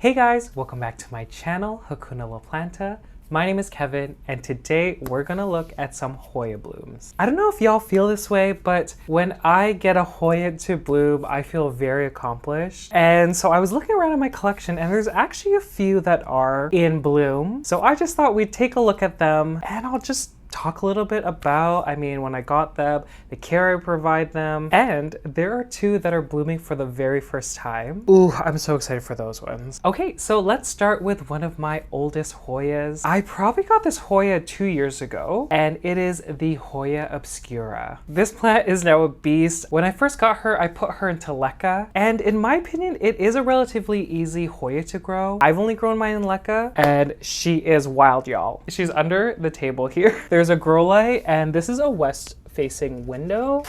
Hey guys, welcome back to my channel, Hakuna La Planta. My name is Kevin, and today we're gonna look at some Hoya blooms. I don't know if y'all feel this way, but when I get a Hoya to bloom, I feel very accomplished. And so I was looking around at my collection, and there's actually a few that are in bloom. So I just thought we'd take a look at them, and I'll just talk a little bit about, when I got them, the care I provide them, and there are two that are blooming for the very first time. Ooh, I'm so excited for those ones. Okay, so let's start with one of my oldest Hoyas. I probably got this Hoya 2 years ago, and it is the Hoya Obscura. This plant is now a beast. When I first got her, I put her into LECA, and in my opinion, it is a relatively easy Hoya to grow. I've only grown mine in LECA, and she is wild, y'all. She's under the table here. There's a grow light, and this is a west-facing window.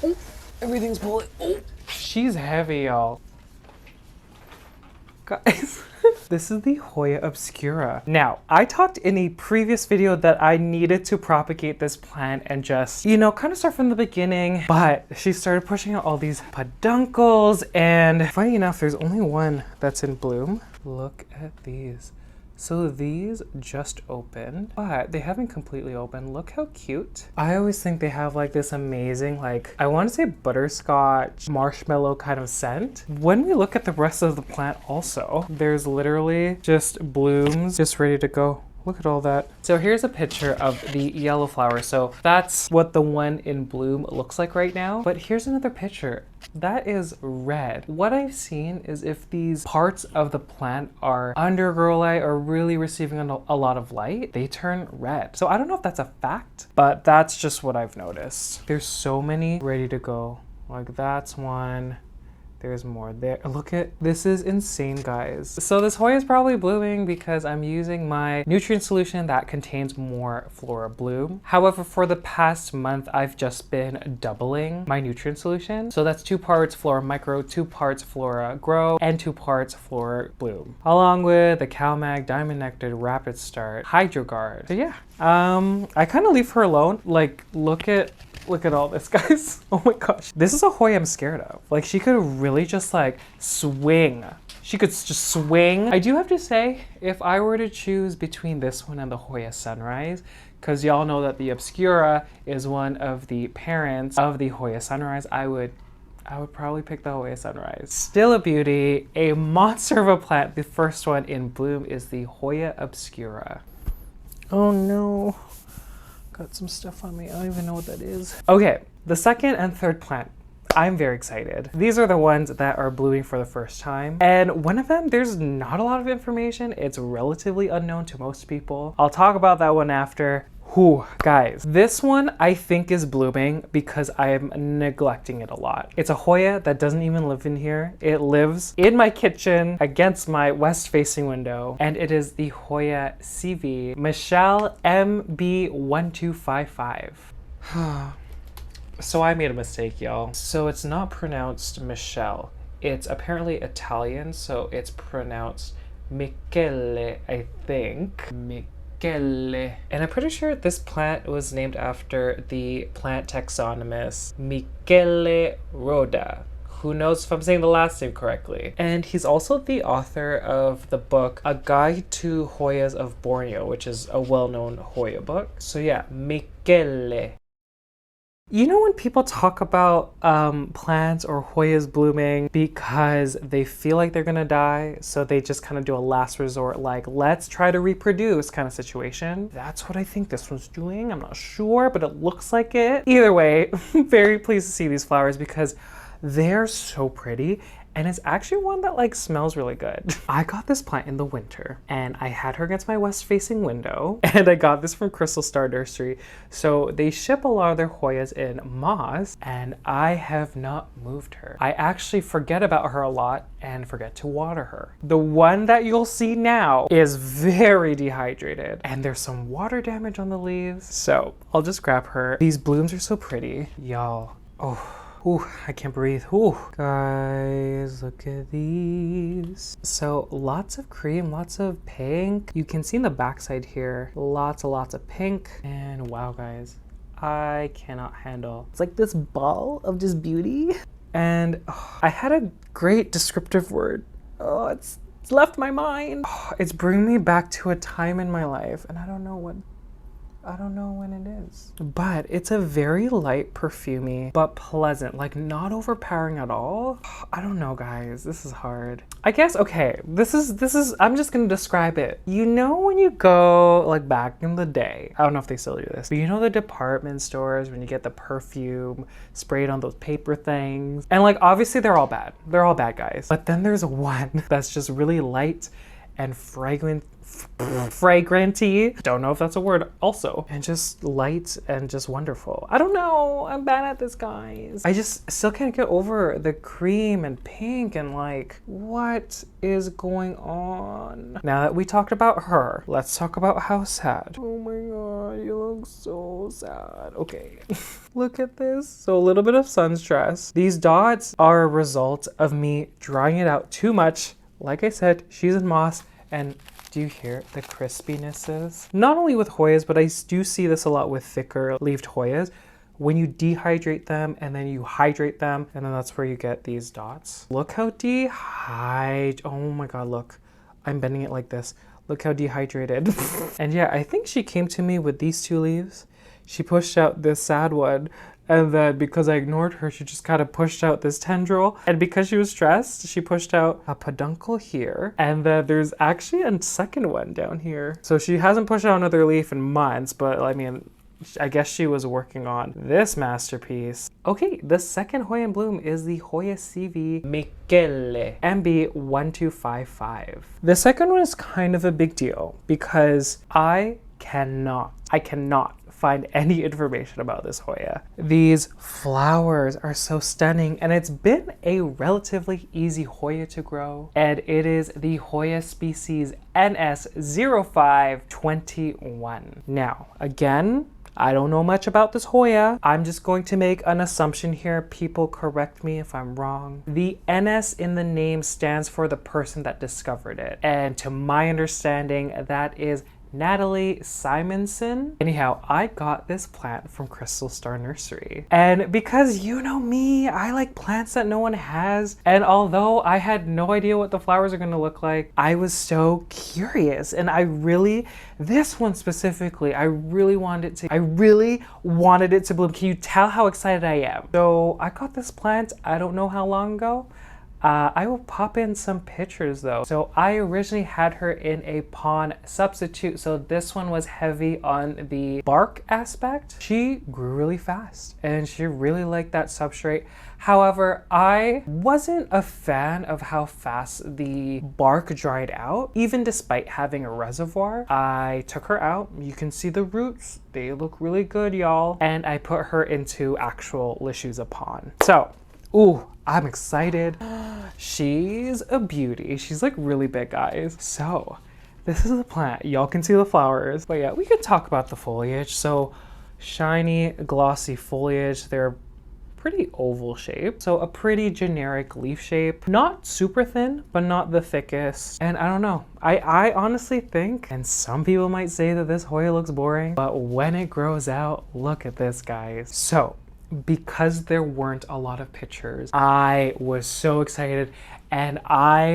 Oh, everything's pulling. Oh, she's heavy, y'all. Guys, this is the Hoya Obscura. Now, I talked in a previous video that I needed to propagate this plant and just, kind of start from the beginning, but she started pushing out all these peduncles, and funny enough, there's only one that's in bloom. Look at these. So these just opened, but they haven't completely opened. Look how cute. I always think they have like this amazing, I want to say butterscotch, marshmallow kind of scent. When we look at the rest of the plant also, there's literally just blooms just ready to go. Look at all that. So here's a picture of the yellow flower. So that's what the one in bloom looks like right now. But here's another picture. That is red. What I've seen is if these parts of the plant are under grow light or really receiving a lot of light, they turn red. So I don't know if that's a fact, but that's just what I've noticed. There's so many ready to go. Like that's one. There's more there. Look at, this is insane, guys. So this Hoya is probably blooming because I'm using my nutrient solution that contains more FloraBloom. However, for the past month, I've just been doubling my nutrient solution. So that's 2 parts FloraMicro, 2 parts FloraGro, and 2 parts FloraBloom, along with the CaliMagic, Diamond Nectar, RapidStart, Hydroguard. So yeah, I kind of leave her alone. Look at all this, guys. Oh my gosh. This is a Hoya I'm scared of. She could really just swing. She could just swing. I do have to say, if I were to choose between this one and the Hoya Sunrise, because y'all know that the Obscura is one of the parents of the Hoya Sunrise, I would probably pick the Hoya Sunrise. Still a beauty, a monster of a plant. The first one in bloom is the Hoya Obscura. Oh no. Got some stuff on me. I don't even know what that is. Okay, the second and third plant. I'm very excited. These are the ones that are blooming for the first time. And one of them, there's not a lot of information. It's relatively unknown to most people. I'll talk about that one after. Whew, guys, this one I think is blooming because I'm neglecting it a lot. It's a Hoya that doesn't even live in here. It lives in my kitchen against my west-facing window, and it is the Hoya CV Michele MB 1255. So I made a mistake, y'all. So it's not pronounced Michele. It's apparently Italian, so it's pronounced Michele, I think. And I'm pretty sure this plant was named after the plant taxonomist Michele Roda. Who knows if I'm saying the last name correctly. And he's also the author of the book A Guide to Hoyas of Borneo, which is a well-known Hoya book. So yeah, Michele. You know when people talk about plants or Hoyas blooming because they feel like they're gonna die, so they just kind of do a last resort, let's try to reproduce kind of situation? That's what I think this one's doing. I'm not sure, but it looks like it. Either way, very pleased to see these flowers because they're so pretty. And it's actually one that smells really good. I got this plant in the winter and I had her against my west-facing window, and I got this from Crystal Star Nursery. So they ship a lot of their Hoyas in moss, and I have not moved her. I actually forget about her a lot and forget to water her. The one that you'll see now is very dehydrated, and there's some water damage on the leaves. So I'll just grab her. These blooms are so pretty, y'all. Oh. Ooh, I can't breathe. Ooh. Guys, look at these. So lots of cream, lots of pink. You can see in the backside here, lots and lots of pink. And wow, guys, I cannot handle. It's like this ball of just beauty. And I had a great descriptive word. Oh, it's It's left my mind. It's bringing me back to a time in my life, and I don't know when it is. But it's a very light, perfumey, but pleasant, like not overpowering at all. I don't know, guys, this is hard. I guess, okay, this is, I'm just gonna describe it. You know when you go, like back in the day, I don't know if they still do this, but you know the department stores when you get the perfume sprayed on those paper things? And like, obviously they're all bad. They're all bad, guys. But then there's one that's just really light and fragranty, don't know if that's a word also, and just light and just wonderful. I don't know, I'm bad at this, guys. I just still can't get over the cream and pink and like, what is going on? Now that we talked about her, let's talk about how sad. Oh my god, you look so sad. Okay. Look at this. So a little bit of sun stress. These dots are a result of me drying it out too much. Like I said, she's in moss, and do you hear the crispinesses? Not only with Hoyas, but I do see this a lot with thicker leaved Hoyas. When you dehydrate them and then you hydrate them, and then that's where you get these dots. Look how oh my god, look. I'm bending it like this. Look how dehydrated. And yeah, I think she came to me with these two leaves. She pushed out this sad one. And then because I ignored her, she just kind of pushed out this tendril. And because she was stressed, she pushed out a peduncle here. And then there's actually a second one down here. So she hasn't pushed out another leaf in months, but I mean, I guess she was working on this masterpiece. Okay, the second Hoya in bloom is the Hoya CV Michele MB 1255. The second one is kind of a big deal because I cannot find any information about this Hoya. These flowers are so stunning, and it's been a relatively easy Hoya to grow, and it is the Hoya species NS05-021. Now, again, I don't know much about this Hoya. I'm just going to make an assumption here. People correct me if I'm wrong. The NS in the name stands for the person that discovered it, and to my understanding, that is Natalie Simonson. Anyhow, I got this plant from Crystal Star Nursery. And because you know me, I like plants that no one has. And although I had no idea what the flowers are gonna look like, I was so curious. And this one specifically, I really wanted it to bloom. Can you tell how excited I am? So I got this plant, I don't know how long ago. I will pop in some pictures though. So I originally had her in a pon substitute. So this one was heavy on the bark aspect. She grew really fast and she really liked that substrate. However, I wasn't a fan of how fast the bark dried out, even despite having a reservoir. I took her out. You can see the roots. They look really good, y'all. And I put her into actual Lechuza pon. So, ooh, I'm excited. She's a beauty. She's like really big, guys. So this is the plant. Y'all can see the flowers. But yeah, we could talk about the foliage. So shiny, glossy foliage. They're pretty oval shape. So a pretty generic leaf shape. Not super thin, but not the thickest. And I don't know. I honestly think, and some people might say that this Hoya looks boring, but when it grows out, look at this, guys. So because there weren't a lot of pictures, I was so excited, and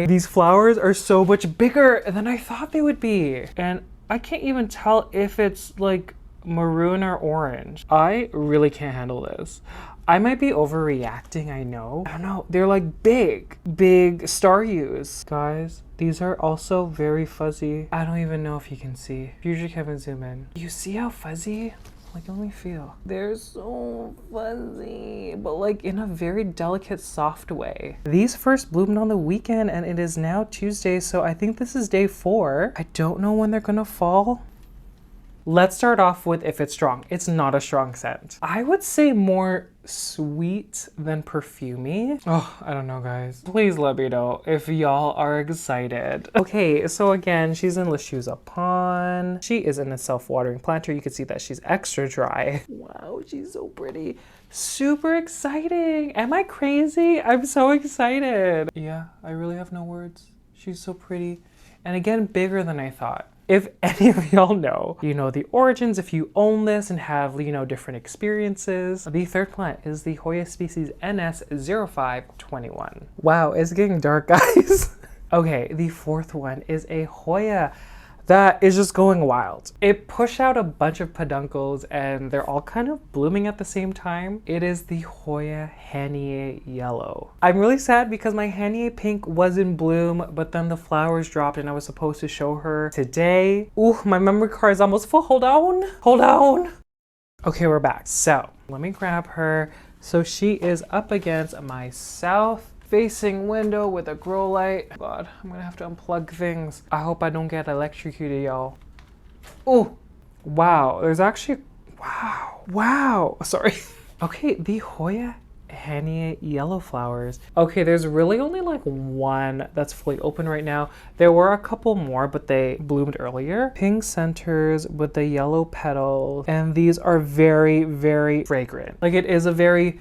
these flowers are so much bigger than I thought they would be. And I can't even tell if it's like maroon or orange. I really can't handle this. I might be overreacting, I know. I don't know, they're like big star use. Guys, these are also very fuzzy. I don't even know if you can see. Usually can't even zoom in. You see how fuzzy? Like, let me feel. They're so fuzzy, but like in a very delicate, soft way. These first bloomed on the weekend and it is now Tuesday, so I think this is day 4. I don't know when they're gonna fall. Let's start off with if it's strong. It's not a strong scent. I would say more sweet than perfumey. Oh, I don't know, guys. Please let me know if y'all are excited. Okay, so again, she's in Lechuza pon. She is in a self-watering planter. You can see that she's extra dry. Wow, she's so pretty. Super exciting. Am I crazy? I'm so excited. Yeah, I really have no words. She's so pretty. And again, bigger than I thought. If any of y'all know, you know the origins, if you own this and have, you know, different experiences. The third plant is the Hoya species NS05-021. Wow, it's getting dark, guys. Okay, the fourth one is a Hoya that is just going wild. It pushed out a bunch of peduncles and they're all kind of blooming at the same time. It is the Hoya Hanhiae Yellow. I'm really sad because my Hanhiae Pink was in bloom, but then the flowers dropped and I was supposed to show her today. Ooh, my memory card is almost full. Hold on, hold on. Okay, we're back. So let me grab her. So she is up against my south facing window with a grow light. God, I'm gonna have to unplug things. I hope I don't get electrocuted, y'all. Oh, wow, there's actually, wow, sorry. Okay, the Hoya Hanhiae yellow flowers. Okay, there's really only like one that's fully open right now. There were a couple more, but they bloomed earlier. Pink centers with the yellow petals, and these are very, very fragrant. Like, it is a very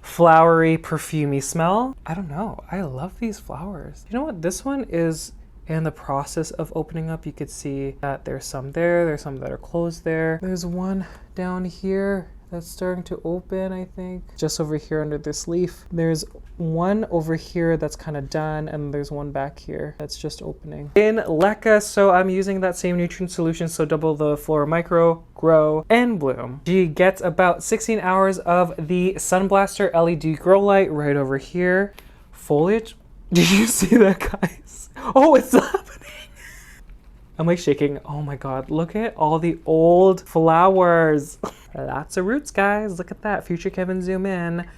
flowery, perfumey smell. I don't know. I love these flowers. You know what? This one is in the process of opening up. You could see that there's some there. There's some that are closed there. There's one down here that's starting to open, I think. Just over here under this leaf. There's one over here that's kind of done, and there's one back here that's just opening. In LECA, so I'm using that same nutrient solution, so double the FloraMicro, Grow, and Bloom. She gets about 16 hours of the Sunblaster LED Grow light right over here. Foliage. Did you see that, guys? Oh, it's happening. I'm like shaking. Oh my God, look at all the old flowers. Lots of roots, guys. Look at that. Future Kevin, zoom in.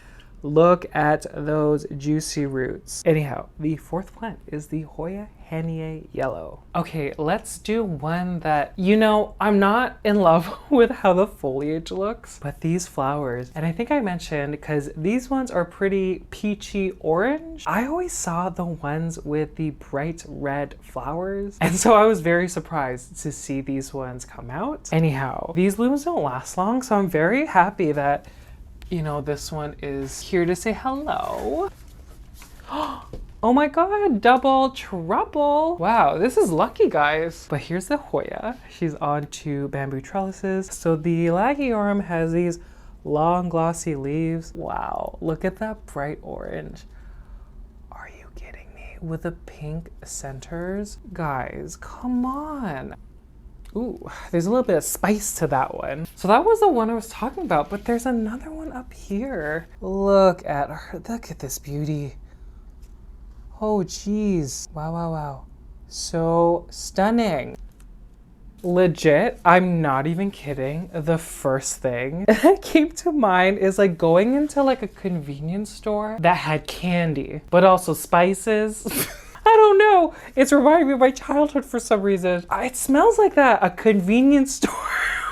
Look at those juicy roots. Anyhow, the fourth plant is the Hoya Hanhiae Yellow. Okay, let's do one that, you know, I'm not in love with how the foliage looks, but these flowers, and I think I mentioned, because these ones are pretty peachy orange. I always saw the ones with the bright red flowers, and so I was very surprised to see these ones come out. Anyhow, these blooms don't last long, so I'm very happy that, you know, this one is here to say hello. Oh my God, double trouble. Wow, this is lucky, guys. But here's the Hoya. She's on two bamboo trellises. So the Ilagiorum has these long glossy leaves. Wow, look at that bright orange. Are you kidding me? With the pink centers? Guys, come on. Ooh, there's a little bit of spice to that one. So that was the one I was talking about, but there's another one up here. Look at her, look at this beauty. Oh geez, wow, wow, wow. So stunning. Legit, I'm not even kidding. The first thing that came to mind is like going into like a convenience store that had candy, but also spices. I don't know. It's reminding me of my childhood for some reason. It smells like that, a convenience store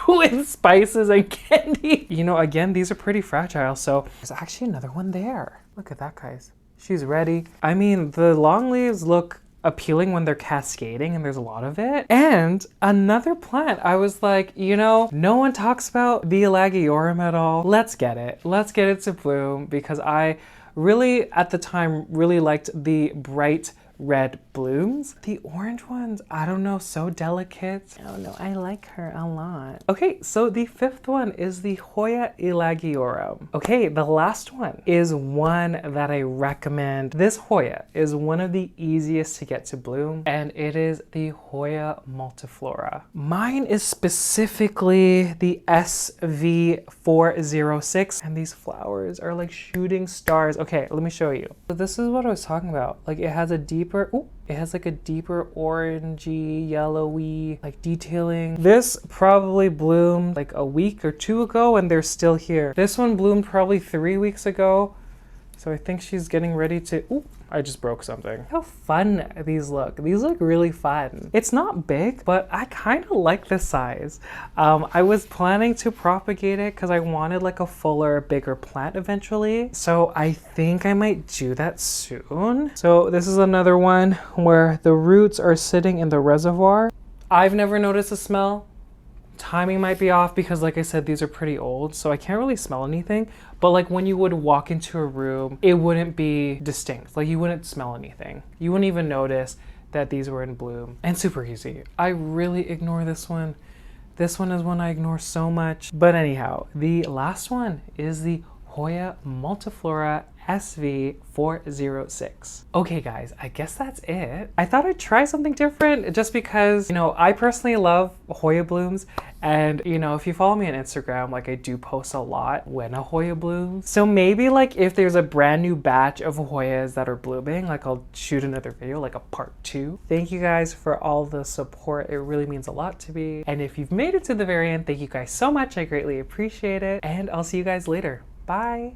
with spices and candy. You know, again, these are pretty fragile, so there's actually another one there. Look at that, guys. She's ready. I mean, the long leaves look appealing when they're cascading and there's a lot of it. And another plant, I was like, you know, no one talks about the Ilagiorum at all. Let's get it. Let's get it to bloom, because I really, at the time, really liked the bright red blooms. The orange ones, I don't know, so delicate. I don't know, I like her a lot. Okay, so the fifth one is the Hoya Ilagiorum. Okay, the last one is one that I recommend. This Hoya is one of the easiest to get to bloom, and it is the Hoya Multiflora. Mine is specifically the SV406, and these flowers are like shooting stars. Okay, let me show you. So this is what I was talking about. Like, it has a deeper, ooh, it has like a deeper orangey, yellowy, like detailing. This probably bloomed like a week or two ago and they're still here. This one bloomed probably 3 weeks ago. So I think she's getting ready to, ooh, I just broke something. How fun these look. These look really fun. It's not big, but I kind of like the size. I was planning to propagate it because I wanted like a fuller, bigger plant eventually. So I think I might do that soon. So this is another one where the roots are sitting in the reservoir. I've never noticed a smell. Timing might be off because, like I said, these are pretty old, so I can't really smell anything. But like when you would walk into a room, it wouldn't be distinct. Like you wouldn't smell anything. You wouldn't even notice that these were in bloom. And super easy. I really ignore this one. This one is one I ignore so much. But anyhow, the last one is the Hoya Multiflora SV406. Okay guys, I guess that's it. I thought I'd try something different just because, you know, I personally love Hoya blooms, and you know, if you follow me on Instagram, like I do post a lot when a Hoya blooms. So maybe like if there's a brand new batch of Hoyas that are blooming, like I'll shoot another video, like a part 2. Thank you guys for all the support. It really means a lot to me. And if you've made it to the very end, thank you guys so much. I greatly appreciate it. And I'll see you guys later. Bye.